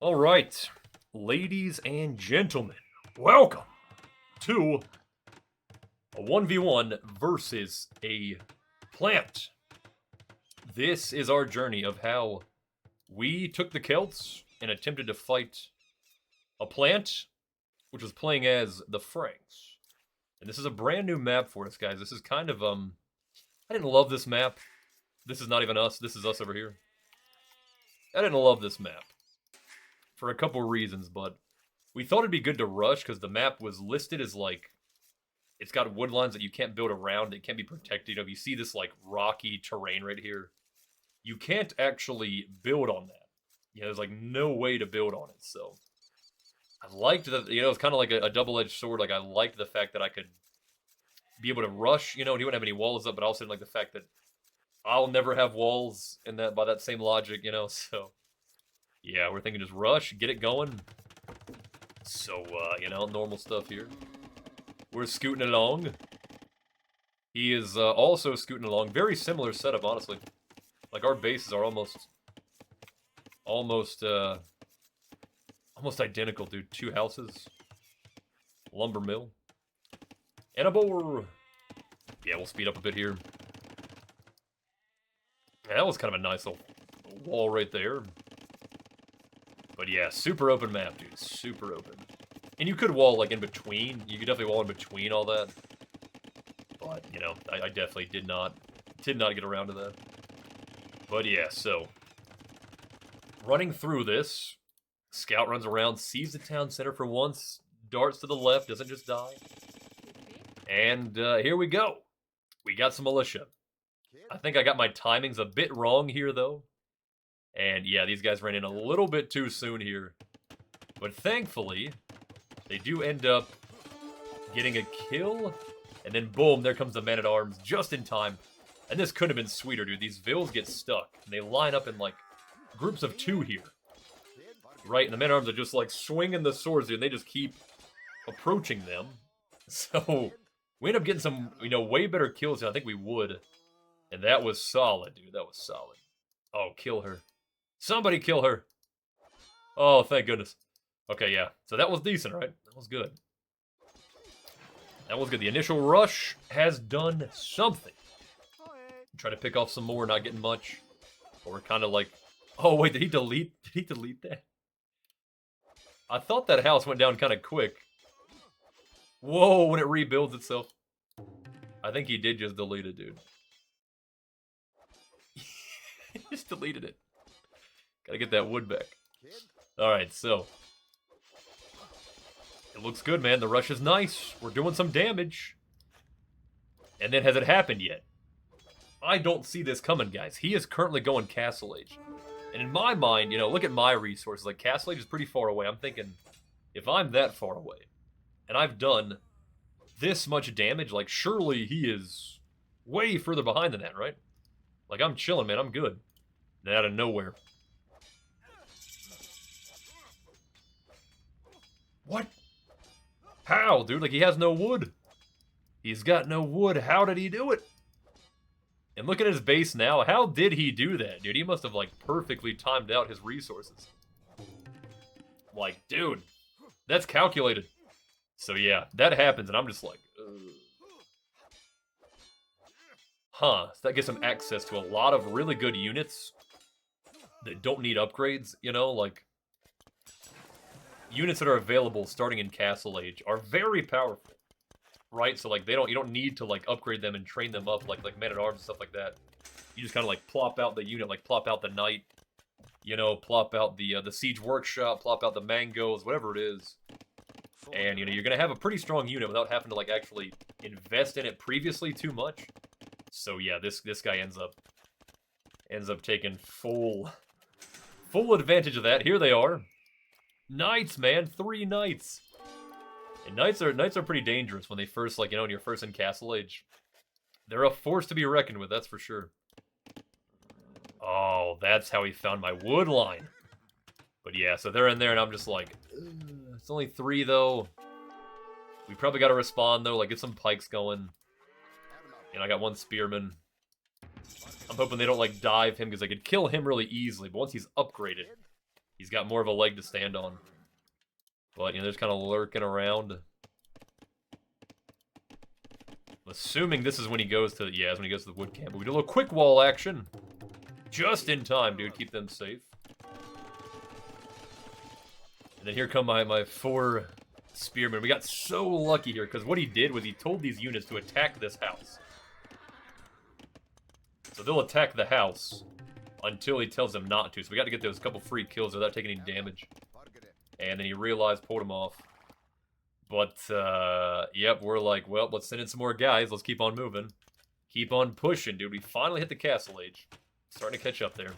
All right, ladies and gentlemen, welcome to a 1v1 versus a plant. This is our journey of how we took the Celts and attempted to fight a plant, which was playing as the Franks. And this is a brand new map for us, guys. This is kind of, I didn't love this map. This is not even us. This is us over here. I didn't love this map for a couple reasons, but we thought it'd be good to rush because the map was listed as like, it's got wood lines that you can't build around. It can't be protected. You know, if you see this like rocky terrain right here, you can't actually build on that. You know, there's like no way to build on it. So I liked that, you know, it's kind of like a double-edged sword. Like I liked the fact that I could be able to rush, you know, and he wouldn't have any walls up, but I also didn't like the fact that I'll never have walls in that by that same logic, you know, so yeah, we're thinking just rush, get it going. So, you know, normal stuff here. We're scooting along. He is also scooting along. Very similar setup, honestly. Like, our bases are almost identical, dude. 2 houses. Lumber mill. And a boar. Yeah, we'll speed up a bit here. Yeah, that was kind of a nice little wall right there. But yeah, super open map, dude. Super open. And you could wall, like, in between. You could definitely wall in between all that. But, you know, I definitely did not get around to that. But yeah, so. Running through this. Scout runs around, sees the town center for once. Darts to the left, doesn't just die. And here we go. We got some militia. I think I got my timings a bit wrong here, though. And yeah, these guys ran in a little bit too soon here. But thankfully, they do end up getting a kill. And then boom, there comes the man-at-arms just in time. And this couldn't have been sweeter, dude. These vills get stuck. And they line up in, like, groups of 2 here. Right, and the man-at-arms are just, like, swinging the swords, dude. And they just keep approaching them. So, we end up getting some, you know, way better kills than I think we would. And that was solid, dude. That was solid. Oh, kill her. Somebody kill her. Oh, thank goodness. Okay, yeah. So that was decent, right? That was good. That was good. The initial rush has done something. Try to pick off some more, not getting much. But we're kind of like... Oh, wait, did he delete that? I thought that house went down kind of quick. Whoa, when it rebuilds itself. I think he did just delete it, dude. He just deleted it. Gotta get that wood back. Alright, so. It looks good, man. The rush is nice. We're doing some damage. And then, has it happened yet? I don't see this coming, guys. He is currently going Castle Age. And in my mind, you know, look at my resources. Like, Castle Age is pretty far away. I'm thinking, if I'm that far away, and I've done this much damage, like, surely he is way further behind than that, right? Like, I'm chilling, man. I'm good. And out of nowhere. What? How, dude? Like, he has no wood. He's got no wood. How did he do it? And look at his base now. How did he do that, dude? He must have, like, perfectly timed out his resources. Like, dude. That's calculated. So, yeah. That happens, and I'm just like... ugh. Huh, so that gives him access to a lot of really good units that don't need upgrades, you know, like, units that are available starting in Castle Age are very powerful, right? So, like, you don't need to, like, upgrade them and train them up like men-at-arms and stuff like that. You just kind of, like, plop out the unit, like, plop out the knight, you know, plop out the siege workshop, plop out the mangoes, whatever it is. And, you know, you're going to have a pretty strong unit without having to, like, actually invest in it previously too much. So yeah, this guy ends up taking full advantage of that. Here they are. Knights, man, 3 knights. And knights are pretty dangerous when they first, like, you know, when you're first in Castle Age. They're a force to be reckoned with, that's for sure. Oh, that's how he found my wood line. But yeah, so they're in there and I'm just like, it's only 3 though. We probably got to respond though, like get some pikes going. And I got 1 spearman. I'm hoping they don't, like, dive him, because I could kill him really easily. But once he's upgraded, He's got more of a leg to stand on. But, you know, they're just kind of lurking around. I'm assuming this is when he goes to, yeah, it's when he goes to the wood camp. But we do a little quick wall action. Just in time, dude. Keep them safe. And then here come my 4 spearmen. We got so lucky here, because what he did was he told these units to attack this house. So they'll attack the house until he tells them not to. So we got to get those couple free kills without taking any damage. And then he realized, pulled him off. But, yep, we're like, well, let's send in some more guys. Let's keep on moving. Keep on pushing, dude. We finally hit the castle age. Starting to catch up there.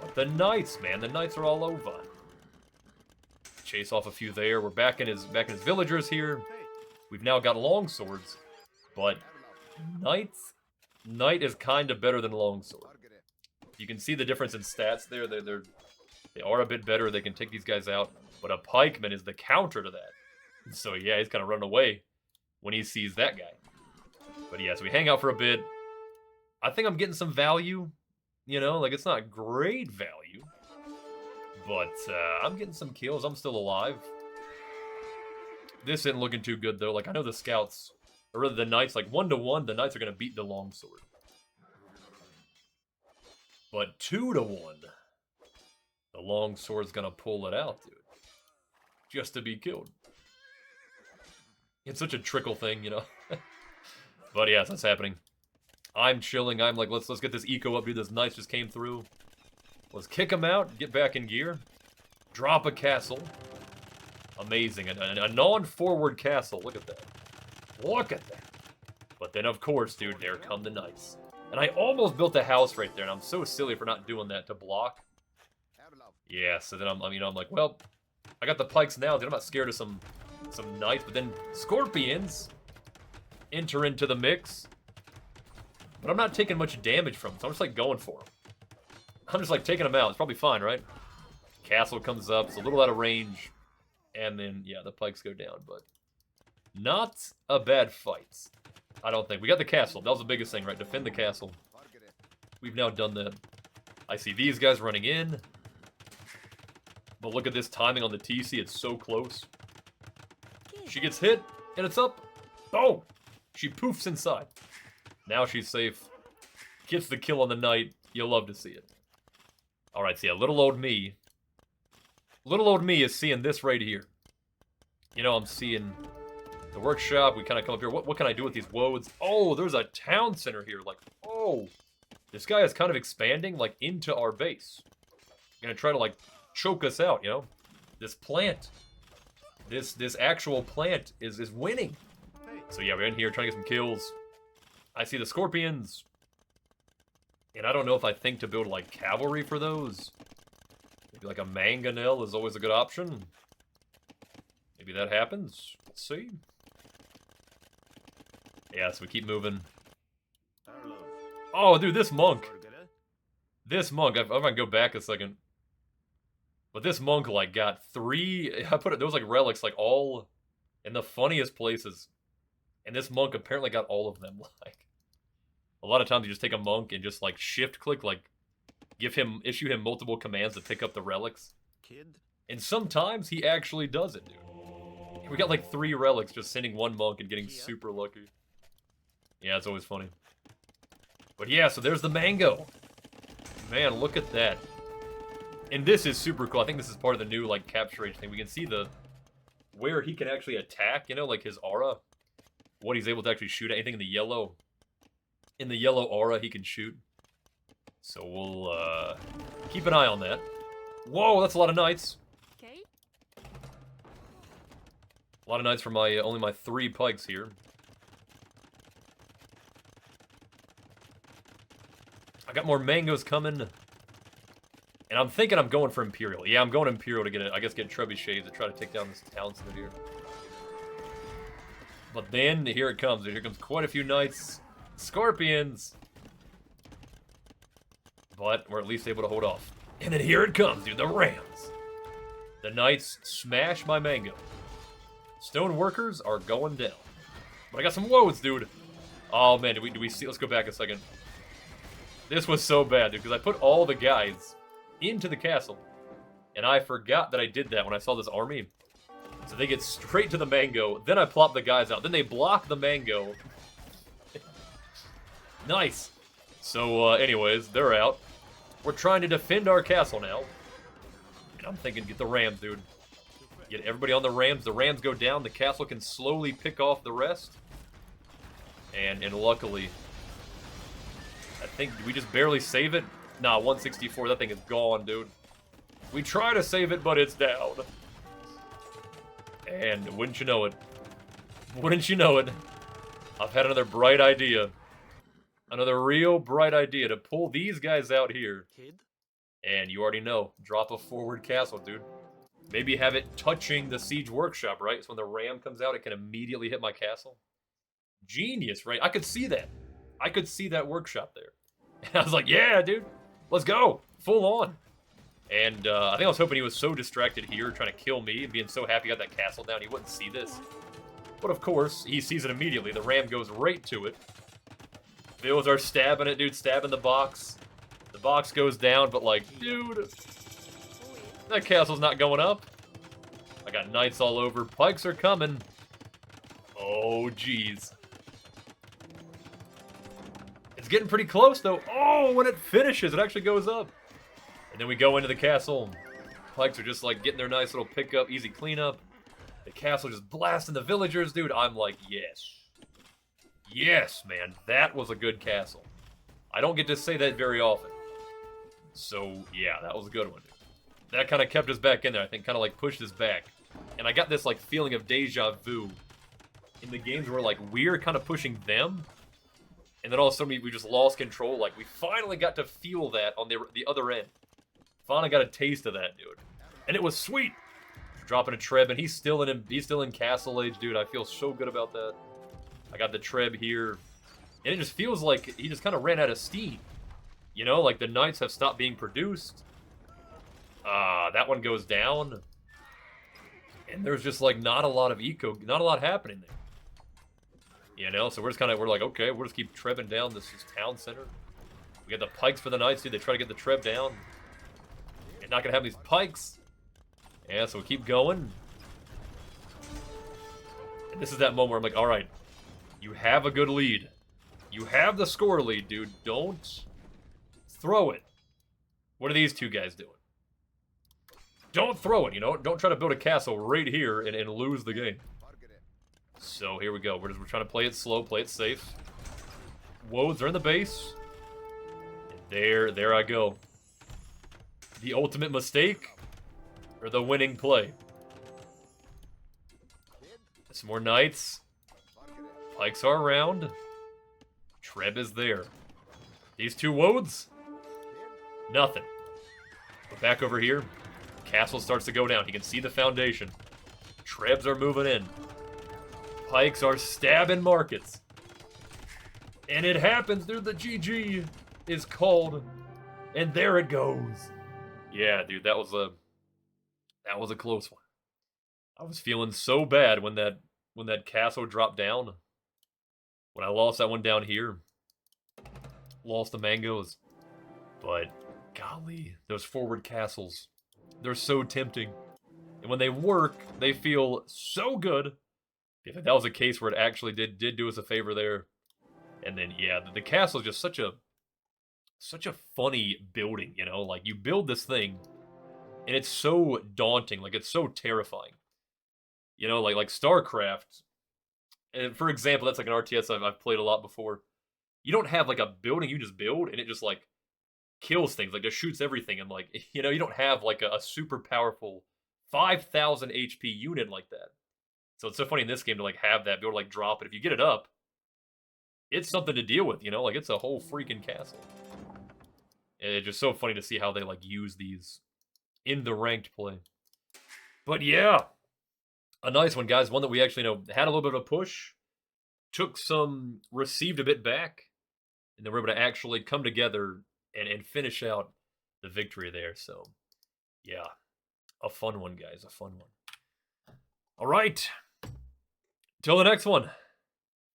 But the knights, man. The knights are all over. Chase off a few there. We're back in his villagers here. We've now got long swords. But knight is kind of better than longsword. You can see the difference in stats there. They are a bit better. They can take these guys out. But a pikeman is the counter to that. So yeah, he's kind of running away when he sees that guy. But yeah, so we hang out for a bit. I think I'm getting some value. You know, like it's not great value. But I'm getting some kills. I'm still alive. This isn't looking too good though. Like I know the scouts, or rather the knights, like 1-to-1, the knights are going to beat the longsword. But 2-to-1, the longsword's going to pull it out, dude. Just to be killed. It's such a trickle thing, you know? But yes, that's happening. I'm chilling. I'm like, let's get this eco up, dude. This knights just came through. Let's kick him out, get back in gear. Drop a castle. Amazing. A non-forward castle. Look at that. Look at that. But then, of course, dude, there come the knights. And I almost built a house right there, and I'm so silly for not doing that to block. Yeah, so then I'm like, well, I got the pikes now, dude. I'm not scared of some knights, but then scorpions enter into the mix. But I'm not taking much damage from them, so I'm just like going for them. I'm just like taking them out. It's probably fine, right? Castle comes up. It's a little out of range. And then, yeah, the pikes go down. But not a bad fight. I don't think. We got the castle. That was the biggest thing, right? Defend the castle. We've now done that. I see these guys running in. But look at this timing on the TC. It's so close. She gets hit, and it's up. Oh! She poofs inside. Now she's safe. Gets the kill on the knight. You'll love to see it. Alright, so yeah, little old me. Little old me is seeing this right here. You know, I'm seeing the workshop. We kind of come up here. What can I do with these woads? Oh, there's a town center here. Like, oh. This guy is kind of expanding, like, into our base. Gonna try to, like, choke us out, you know? This plant. This actual plant is winning. So yeah, we're in here trying to get some kills. I see the scorpions. And I don't know if I think to build, like, cavalry for those. Maybe, like, a mangonel is always a good option. Maybe that happens. Let's see. Yeah, so we keep moving. Oh, dude, this monk. This monk, I'm gonna go back a second. But this monk, like, got 3... I put it, there was, like, relics, like, all in the funniest places. And this monk apparently got all of them, like... A lot of times you just take a monk and just, like, shift-click, like, issue him multiple commands to pick up the relics. And sometimes he actually does it, dude. We got, like, 3 relics just sending one monk and getting super lucky. Yeah, it's always funny. But yeah, so there's the mango. Man, look at that. And this is super cool. I think this is part of the new, like, capture age thing. We can see where he can actually attack, you know, like his aura. What he's able to actually shoot at. Anything in the yellow. In the yellow aura, he can shoot. So we'll, keep an eye on that. Whoa, that's a lot of knights. Okay. A lot of knights for my, only my 3 pikes here. I got more mangoes coming. And I'm thinking I'm going for Imperial. Yeah, I'm going Imperial to get it. I guess get trebuchets to try to take down this town center here. But then, here it comes. Here comes quite a few knights. Scorpions! But we're at least able to hold off. And then here it comes, dude. The rams. The knights smash my mango. Stone workers are going down. But I got some woads, dude. Oh, man. Do we see? Let's go back a second. This was so bad, dude. Because I put all the guys into the castle. And I forgot that I did that when I saw this army. So they get straight to the mango. Then I plop the guys out. Then they block the mango. Nice. So, anyways, they're out. We're trying to defend our castle now. And I'm thinking, get the Rams, dude. Get everybody on the Rams. The Rams go down. The castle can slowly pick off the rest. And luckily, I think, did we just barely save it? Nah, 164. That thing is gone, dude. We try to save it, but it's down. And wouldn't you know it? Wouldn't you know it? I've had another bright idea. Another real bright idea to pull these guys out here. And you already know, drop a forward castle, dude. Maybe have it touching the siege workshop, right? So when the ram comes out, it can immediately hit my castle. Genius, right? I could see that. I could see that workshop there. And I was like, yeah, dude, let's go. Full on. And I think I was hoping he was so distracted here, trying to kill me, and being so happy he got that castle down, he wouldn't see this. But of course, he sees it immediately. The ram goes right to it. Bills are stabbing it, dude, stabbing the box. The box goes down, but like, dude, that castle's not going up. I got knights all over. Pikes are coming. Oh, jeez. It's getting pretty close, though. Oh, when it finishes, it actually goes up. And then we go into the castle. Pikes are just like getting their nice little pickup, easy cleanup. The castle just blasting the villagers, dude. I'm like, yes. Yes, man. That was a good castle. I don't get to say that very often. So, yeah, that was a good one. That kind of kept us back in there, I think. Kind of like pushed us back. And I got this like feeling of deja vu in the games where like we're kind of pushing them. And then all of a sudden we just lost control. Like we finally got to feel that on the other end. Finally got a taste of that, dude. And it was sweet. Dropping a Treb, and he's still in Castle Age, dude. I feel so good about that. I got the Treb here. And it just feels like he just kind of ran out of steam. You know, like the Knights have stopped being produced. That one goes down. And there's just like not a lot of not a lot happening there. You know, so we're like, okay, we'll just keep trebbing down this town center. We got the pikes for the Knights, dude. They try to get the Treb down. And not gonna have these pikes. Yeah, so we keep going. And this is that moment where I'm like, alright, you have a good lead. You have the score lead, dude. Don't throw it. What are these two guys doing? Don't throw it, you know? Don't try to build a castle right here and lose the game. So here we go. We're trying to play it slow, play it safe. Woads are in the base. And there I go. The ultimate mistake or the winning play. Some more knights. Pikes are around. Treb is there. These two woads. Nothing. But back over here. Castle starts to go down. He can see the foundation. Trebs are moving in. Pikes are stabbing markets. And it happens, dude. The GG is called. And there it goes. Yeah, dude, that was a close one. I was feeling so bad when that castle dropped down. When I lost that one down here. Lost the mangoes. But golly, those forward castles. They're so tempting. And when they work, they feel so good. If that was a case where it actually did do us a favor there. And then, yeah, the castle is just such a funny building, you know? Like, you build this thing, and it's so daunting. Like, it's so terrifying. You know, like StarCraft. And for example, that's like an RTS I've played a lot before. You don't have, like, a building you just build, and it just, like, kills things. Like, just shoots everything. And, like, you know, you don't have, like, a super powerful 5,000 HP unit like that. So it's so funny in this game to, like, have that, be able to, like, drop it. If you get it up, it's something to deal with, you know? Like, it's a whole freaking castle. And it's just so funny to see how they, like, use these in the ranked play. But, yeah. A nice one, guys. One that we actually, you know, had a little bit of a push. Received a bit back. And then we're able to actually come together and finish out the victory there. So, yeah. A fun one, guys. A fun one. All right. Till the next one.